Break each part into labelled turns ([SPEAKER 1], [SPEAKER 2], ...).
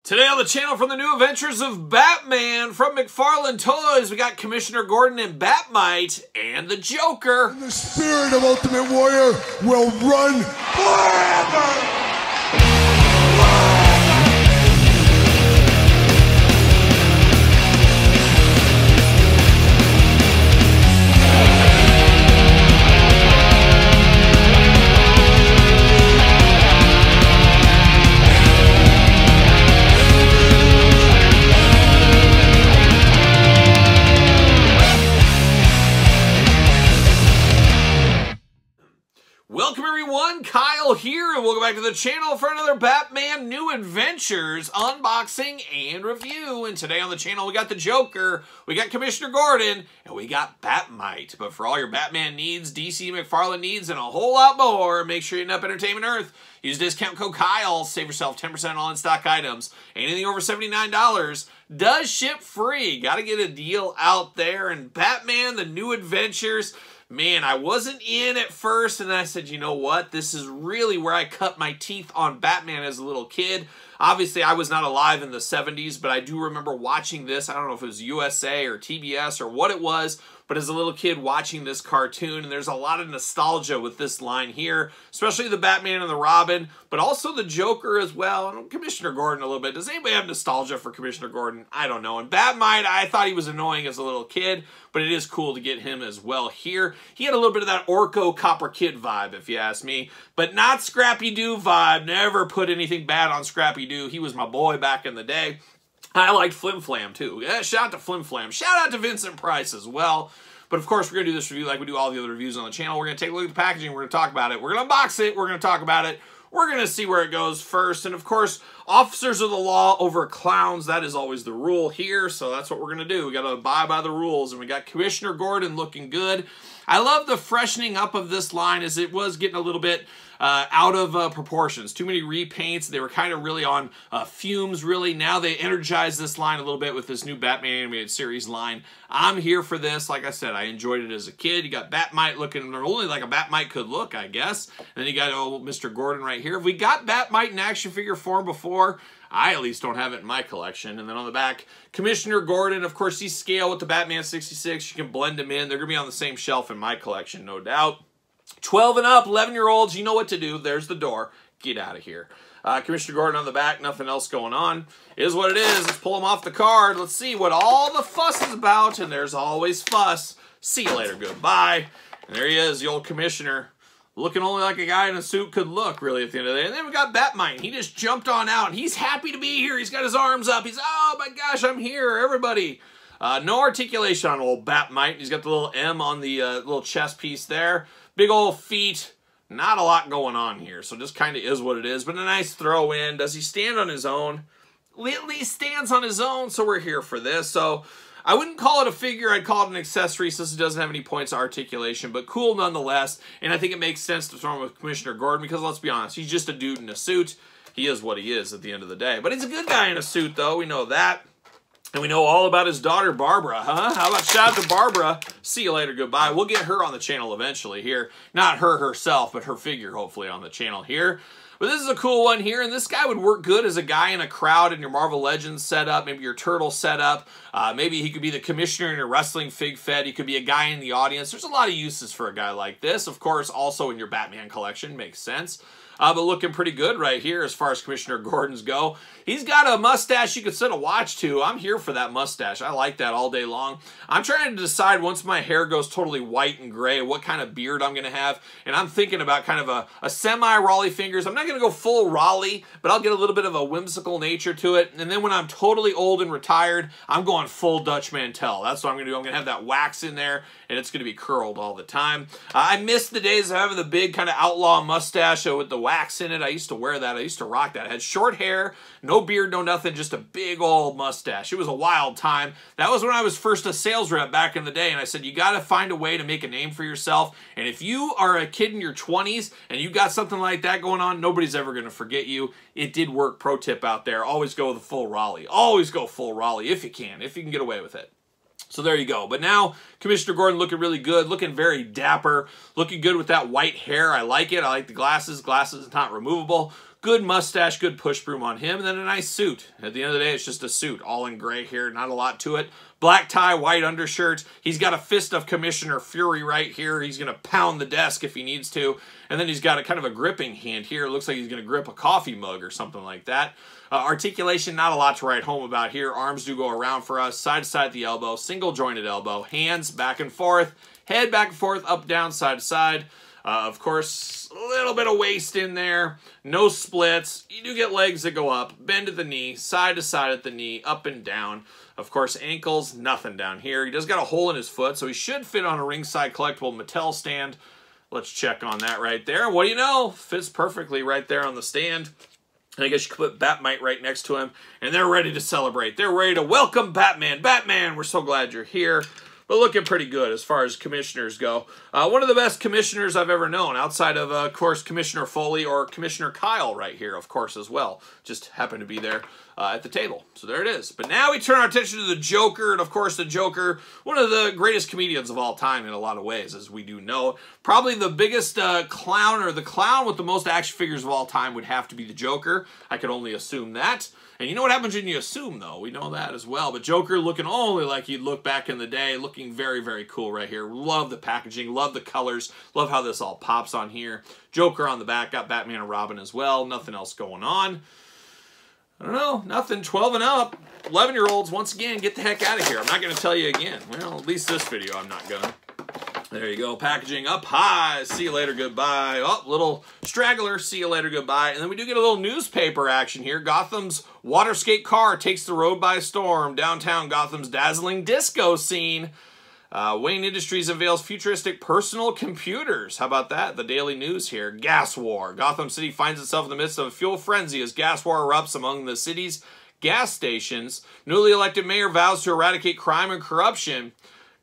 [SPEAKER 1] Today on the channel, from the new adventures of Batman from McFarlane Toys, we got Commissioner Gordon and Batmite and the Joker.
[SPEAKER 2] The spirit of Ultimate Warrior will run forever!
[SPEAKER 1] Welcome everyone, Kyle here, and welcome back to the channel for another Batman New Adventures unboxing and review. And today on the channel we got the Joker, we got Commissioner Gordon, and we got Batmite. But for all your Batman needs, DC McFarlane needs, and a whole lot more, make sure you hit up Entertainment Earth. Use discount code Kyle, save yourself 10% on all in-stock items. Anything over $79 does ship free. Got to get a deal out there. And Batman, the New Adventures, man, I wasn't in at first, and then I said, you know what? This is really where I cut my teeth on Batman as a little kid. Obviously, I was not alive in the 70s, but I do remember watching this. I don't know if it was USA or TBS or what it was, but as a little kid watching this cartoon, and there's a lot of nostalgia with this line here, especially the Batman and the Robin, but also the Joker as well, and Commissioner Gordon a little bit. Does anybody have nostalgia for Commissioner Gordon? I don't know. And Batmite, I thought he was annoying as a little kid, but it is cool to get him as well here. He had a little bit of that Orko Copper Kid vibe, if you ask me, but not Scrappy-Doo vibe. Never put anything bad on Scrappy-Doo. He was my boy back in the day. I liked Flim Flam, too. Yeah, shout out to Flim Flam. Shout out to Vincent Price as well. But, of course, we're going to do this review like we do all the other reviews on the channel. We're going to take a look at the packaging. We're going to talk about it. We're going to unbox it. We're going to talk about it. We're going to see where it goes first. And, of course, officers of the law over clowns. That is always the rule here. So that's what we're going to do. We got to abide by the rules. And we got Commissioner Gordon looking good. I love the freshening up of this line, as it was getting a little bit out of proportions. Too many repaints. They were kind of really on fumes, really. Now they energized this line a little bit with this new Batman Animated Series line. I'm here for this. Like I said, I enjoyed it as a kid. You got Batmite looking only like a Batmite could look, I guess. And then you got old Mr. Gordon right here. If we got Batmite in action figure form before, I at least don't have it in my collection. And then on the back, Commissioner Gordon. Of course, he's scale with the Batman 66. You can blend them in. They're going to be on the same shelf in my collection, no doubt. 12 and up, 11-year-olds, you know what to do. There's the door. Get out of here. Commissioner Gordon on the back, nothing else going on. It is what it is. Let's pull him off the card. Let's see what all the fuss is about, and there's always fuss. See you later. Goodbye. And there he is, the old Commissioner. Looking only like a guy in a suit could look, really, at the end of the day. And then we got Batmite. He just jumped on out, and he's happy to be here. He's got his arms up. He's, oh my gosh, I'm here, everybody. No articulation on old Batmite. He's got the little M on the little chest piece there. Big old feet. Not a lot going on here, so just kind of is what it is. But a nice throw in. Does he stand on his own? At least stands on his own, so we're here for this. So I wouldn't call it a figure. I'd call it an accessory since it doesn't have any points of articulation, but cool nonetheless. And I think it makes sense to throw him with Commissioner Gordon because, let's be honest, he's just a dude in a suit. He is what he is at the end of the day. But he's a good guy in a suit, though. We know that. And we know all about his daughter, Barbara, huh? How about shout out to Barbara? See you later, goodbye. We'll get her on the channel eventually here. Not her herself, but her figure, hopefully, on the channel here. But this is a cool one here, and this guy would work good as a guy in a crowd in your Marvel Legends setup, maybe your Turtle setup. Maybe he could be the commissioner in your wrestling fig fed. He could be a guy in the audience. There's a lot of uses for a guy like this. Of course, also in your Batman collection. Makes sense. But looking pretty good right here as far as Commissioner Gordon's go. He's got a mustache you could set a watch to. I'm here for that mustache. I like that all day long. I'm trying to decide once my hair goes totally white and gray what kind of beard I'm going to have. And I'm thinking about kind of a semi-Raleigh fingers. I'm not going to go full Raleigh, but I'll get a little bit of a whimsical nature to it. And then when I'm totally old and retired, I'm going full Dutch Mantel. That's what I'm going to do. I'm going to have that wax in there, and it's going to be curled all the time. I miss the days of having the big kind of outlaw mustache with the wax in it. I used to wear that. I used to rock that. I had short hair, no beard, no nothing, just a big old mustache. It was a wild time. That was when I was first a sales rep back in the day, and I said, you got to find a way to make a name for yourself. And if you are a kid in your 20s and you got something like that going on, nobody's ever going to forget you. It did work. Pro tip out there. Always go with the full Raleigh. Always go full Raleigh if you can get away with it. So there you go. But now, Commissioner Gordon looking really good, looking very dapper, looking good with that white hair. I like it. I like the glasses. Glasses not removable. Good mustache, good push broom on him, and then a nice suit. At the end of the day, it's just a suit, all in gray here, not a lot to it. Black tie, white undershirt. He's got a fist of Commissioner Fury right here. He's going to pound the desk if he needs to. And then he's got a kind of a gripping hand here. It looks like he's going to grip a coffee mug or something like that. Articulation, not a lot to write home about here. Arms do go around for us, side to side at the elbow, single jointed elbow, hands back and forth, head back and forth, up, down, side to side. Of course, a little bit of waist in there, no splits. You do get legs that go up, bend at the knee, side to side at the knee, up and down. Of course, ankles, nothing down here. He does got a hole in his foot, so he should fit on a ringside collectible Mattel stand. Let's check on that right there. What do you know? Fits perfectly right there on the stand. And I guess you could put Batmite right next to him, and they're ready to celebrate. They're ready to welcome Batman. Batman, we're so glad you're here. But looking pretty good as far as commissioners go. One of the best commissioners I've ever known, outside of course, Commissioner Foley or Commissioner Kyle right here, of course, as well. Just happened to be there at the table. So there it is. But now we turn our attention to the Joker. And, of course, the Joker, one of the greatest comedians of all time in a lot of ways, as we do know. Probably the biggest clown, or the clown with the most action figures of all time would have to be the Joker. I could only assume that. And you know what happens when you assume, though? We know that as well. But Joker looking only like he'd look back in the day. Looking very, very cool right here. Love the packaging. Love the colors. Love how this all pops on here. Joker on the back. Got Batman and Robin as well. Nothing else going on. I don't know. Nothing. 12 and up. 11-year-olds, once again, get the heck out of here. I'm not going to tell you again. Well, at least this video I'm not going to. There you go. Packaging up high. See you later. Goodbye. Oh, little straggler. See you later. Goodbye. And then we do get a little newspaper action here. Gotham's waterskate car takes the road by storm. Downtown Gotham's dazzling disco scene. Wayne Industries unveils futuristic personal computers. How about that? The Daily News here. Gas war. Gotham City finds itself in the midst of a fuel frenzy as gas war erupts among the city's gas stations. Newly elected mayor vows to eradicate crime and corruption.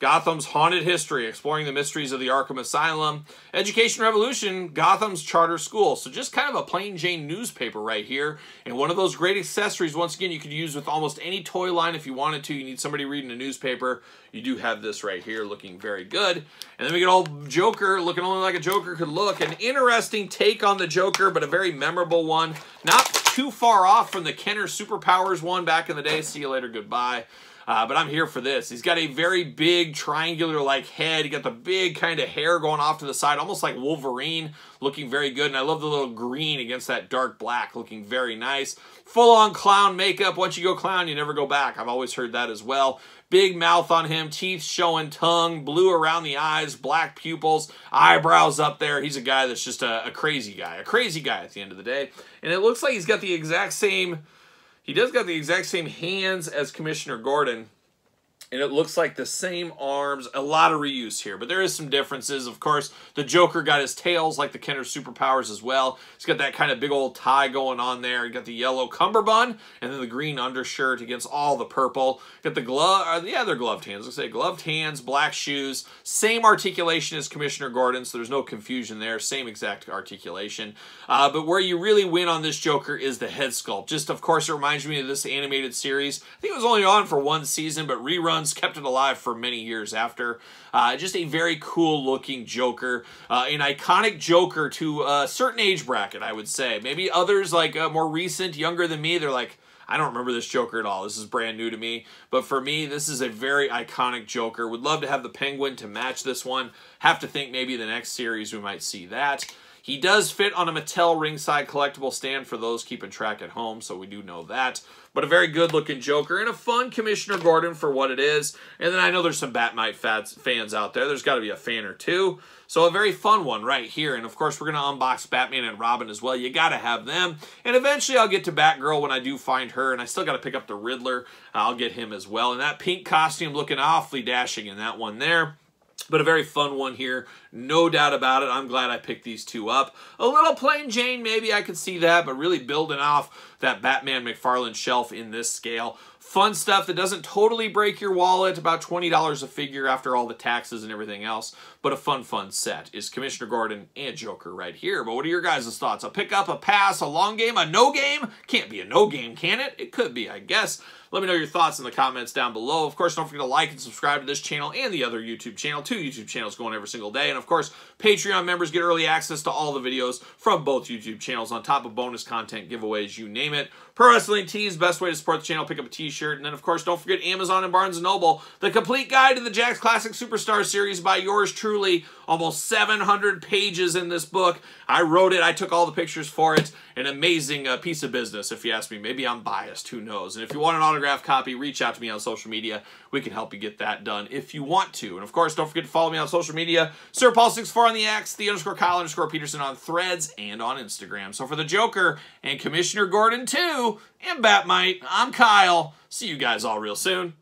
[SPEAKER 1] Gotham's haunted history, exploring the mysteries of the Arkham Asylum. Education Revolution, Gotham's charter school. So just kind of a plain Jane newspaper right here. And one of those great accessories, once again, you could use with almost any toy line if you wanted to. You need somebody reading a newspaper. You do have this right here looking very good. And then we get old Joker looking only like a Joker could look. An interesting take on the Joker, but a very memorable one. Not too far off from the Kenner Superpowers one back in the day. See you later, goodbye. But I'm here for this. He's got a very big triangular-like head. He got the big kind of hair going off to the side, almost like Wolverine, looking very good. And I love the little green against that dark black, looking very nice. Full-on clown makeup. Once you go clown, you never go back. I've always heard that as well. Big mouth on him, teeth showing, tongue, blue around the eyes, black pupils, eyebrows up there. He's a guy that's just a crazy guy. A crazy guy at the end of the day. And it looks like he's got the exact same... He does got the exact same hands as Commissioner Gordon, and it looks like the same arms. A lot of reuse here, but there is some differences. Of course, the Joker got his tails like the Kenner Superpowers as well. He's got that kind of big old tie going on there. He got the yellow cummerbund, and then the green undershirt against all the purple. Got the glove, yeah, they're gloved hands. Let's say gloved hands, black shoes, same articulation as Commissioner Gordon, so there's no confusion there. Same exact articulation. But where you really win on this Joker is the head sculpt. Just, of course, it reminds me of this animated series. I think it was only on for one season, but reruns kept it alive for many years after. Just a very cool looking Joker. An iconic Joker to a certain age bracket, I would say. Maybe others like more recent, younger than me, they're like, I don't remember this Joker at all. This is brand new to me. But for me, this is a very iconic Joker. Would love to have the Penguin to match this one. Have to think maybe the next series we might see that. He does fit on a Mattel ringside collectible stand for those keeping track at home, so we do know that. But a very good-looking Joker and a fun Commissioner Gordon for what it is. And then I know there's some Batmite fans out there. There's got to be a fan or two. So a very fun one right here. And, of course, we're going to unbox Batman and Robin as well. You got to have them. And eventually I'll get to Batgirl when I do find her. And I still got to pick up the Riddler. I'll get him as well. And that pink costume looking awfully dashing in that one there. But a very fun one here, no doubt about it. I'm glad I picked these two up. A little plain Jane, maybe I could see that, but really building off that Batman McFarlane shelf in this scale. Fun stuff that doesn't totally break your wallet, about $20 a figure after all the taxes and everything else, but a fun set is Commissioner Gordon and Joker right here. But what are your guys' thoughts? A pick up, a pass, a long game, a no game? Can't be a no game, can it? It could be, I guess. Let me know your thoughts in the comments down below. Of course, don't forget to like and subscribe to this channel and the other YouTube channel. 2 YouTube channels going every single day. And of course, Patreon members get early access to all the videos from both YouTube channels on top of bonus content, giveaways, you name it. Pro Wrestling Tees, best way to support the channel. Pick up a t-shirt. And then, of course, don't forget Amazon and Barnes & Noble. The complete guide to the Jakks Classic Superstar series by yours truly. Almost 700 pages in this book. I wrote it. I took all the pictures for it. An amazing piece of business, if you ask me. Maybe I'm biased. Who knows? And if you want an autographed copy, reach out to me on social media. We can help you get that done if you want to. And, of course, don't forget to follow me on social media. SirPaul64 on the X, _Kyle_Peterson on Threads and on Instagram. So for the Joker and Commissioner Gordon 2 and Batmite, I'm Kyle. See you guys all real soon.